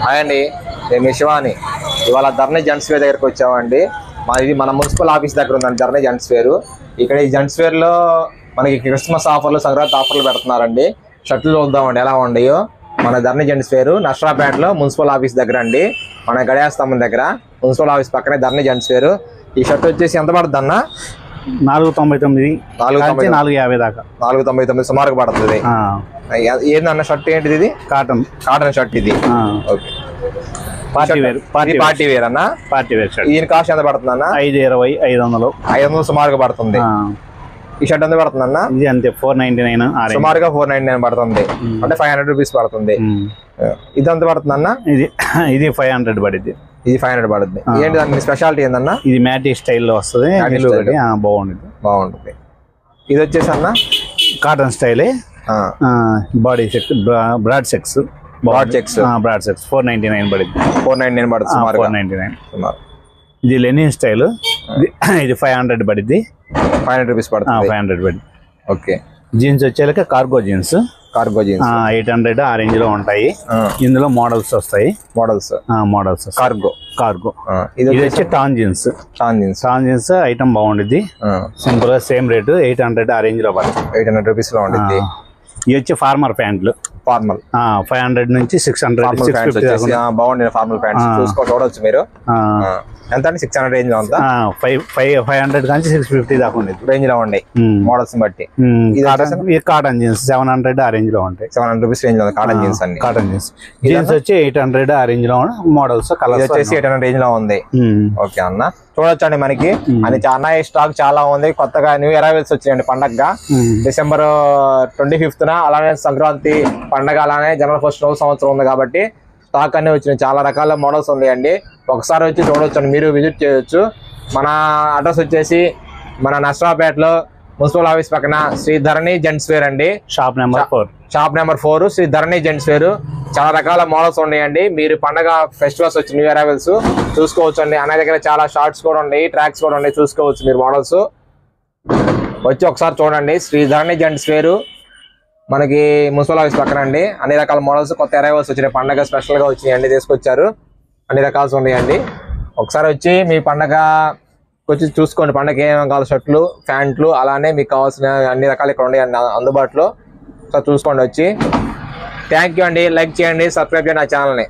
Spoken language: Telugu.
హాయ్ అండి, నేను శివాని. ఇవాళ ధరణి జెంట్స్ వేర్ దగ్గరికి వచ్చామండి. ఇది మన మున్సిపల్ ఆఫీస్ దగ్గర ఉందండి ధరణి జెంట్స్ వేర్. ఇక్కడ ఈ జెంట్స్ వేర్లో మనకి క్రిస్మస్ ఆఫర్లు, సంక్రాంతి ఆఫర్లు పెడుతున్నారండి. షర్ట్లు చూద్దామండి ఎలా ఉన్నాయో. మన ధరణి జెంట్స్ వేర్ నర్సరాపేటలో మున్సిపల్ ఆఫీస్ దగ్గర అండి, మన గడియాస్తంభం దగ్గర మున్సిపల్ ఆఫీస్ పక్కనే ధరణి జెంట్స్ వేర్. ఈ షర్ట్ వచ్చేసి ఎంత పడుతుంది అన్న? 499, 450 దాకా. 499 సుమారుగా పడుతుంది. ఏందన్న షర్ట్ ఏంటిది? ఇది కాటన్ షర్ట్ ఇది. ఓకే, పార్టీ వేర్ అన్న. Party wear shirt. దీని కాస్ట్ ఎంత పడుతుంది అన్న? 520, 500 సుమారుగా పడుతుంది. ఈ షర్ట్ ఎంత పడుతుంది అన్న? ఇది అంతే 499, సుమారుగా 499 పడుతుంది. అంటే 500 రూపీస్ పడుతుంది. ఇది ఎంత పడుతుంది అన్న? ఇది 500 పడుద్ది. ఇది 500 పడుతుంది. ఏంటి దాని స్పెషాలిటీ ఏందన్న? ఇది మ్యాటీ స్టైల్లో వస్తుంది, బాగుంటుంది. ఇది వచ్చేసి అన్న కాటన్ స్టైలే, బాడీ సెక్స్, బ్రాడ్ సెక్స్, 499 పడుద్ది. 499 పడుతుంది. 499. ఇది లెనిన్ స్టైల్, ఇది 500 పడుద్ది. 500 రూపీస్ పడుతుంది. 500 పడుద్ది. ఓకే. జీన్స్ వచ్చేలాక కార్గో జీన్స్ 800 ఆ రేంజ్ లో ఉంటాయి. ఇందులో మోడల్స్ వస్తాయి. Models cargo. ఇది వచ్చి టాన్ జీన్స్ ఐటమ్ బాగుంటుంది. సింపుల్ గా సేమ్ రేటు 800 ఆ రేంజ్ లో పడుతుంది. 800 రూపీస్ లో ఉంటుంది. ఇది వచ్చి ఫార్మర్ ప్యాంట్లు, 500 నుంచి 600. బాగుంది ఫార్మల్ ప్యాంట్స్. చూడవచ్చు మీరు. ఎంత అండి? 600 రేంజ్ లో ఉందా? 500 నుంచి 650 దాకా ఉండేది రేంజ్ లో ఉండే మోడల్స్ బట్టి. కాటన్ జీన్స్ 700 ఆ రేంజ్ లో ఉంటాయి. 700 రూపీస్ రేంజ్ లో కాటన్ జీన్స్ అన్ని. జీన్స్ వచ్చి 800 ఆ రేంజ్ లో మోడల్స్. కలర్ వచ్చేసి 800 రేంజ్ లో ఉంది. ఓకే అన్న, చూడొచ్చండి. మనకి అని చాలా స్టాక్ చాలా ఉంది. కొత్తగా న్యూ అరైవల్స్ వచ్చినాయండి పండగగా. December 25th అలానే సంక్రాంతి పండగ, అలానే జనవరి 1st నవ సంవత్సరం ఉంది కాబట్టి స్టాక్ అన్ని వచ్చినాయి. చాలా రకాల మోడల్స్ ఉన్నాయండి. ఒకసారి వచ్చి చూడొచ్చు, మీరు విజిట్ చేయొచ్చు. మన అడ్రస్ వచ్చేసి మన నర్సరాపేటలో మున్సిపల్ ఆఫీస్ పక్కన శ్రీ ధరణి జెంట్స్ వేర్ అండి. షాప్ నెంబర్ 4 శ్రీ ధరణి జెంట్స్ వేర్. చాలా రకాల మోడల్స్ ఉన్నాయండి. మీరు పండగ ఫెస్టివల్స్ వచ్చి న్యూ అరైవల్స్ చూసుకోవచ్చు అండి. అనే దగ్గర చాలా షార్ట్స్ కూడా ఉన్నాయి, ట్రాక్స్ కూడా ఉన్నాయి. చూసుకోవచ్చు మీరు మోడల్స్. వచ్చి ఒకసారి చూడండి. శ్రీ ధరణి జెంట్స్ వేర్ మనకి మున్సిపల్ ఆఫీస్ పక్కన అండి. అన్ని రకాల మోడల్స్, కొత్త అరైవల్స్ వచ్చినాయి. పండగ స్పెషల్ గా వచ్చినాయండి, తీసుకొచ్చారు. అన్ని రకాలు ఉన్నాయండి. ఒకసారి వచ్చి మీ పండగ వచ్చి చూసుకోండి. పండగ ఏమేమి కావాలి, షర్ట్లు, ప్యాంట్లు, అలానే మీకు కావాల్సిన అన్ని రకాలు ఇక్కడ ఉన్నాయండి అందుబాటులో. ఒకసారి చూసుకోండి వచ్చి. థ్యాంక్ యూ అండి. లైక్ చేయండి, సబ్స్క్రైబ్ చేయండి నా ఛానల్ని.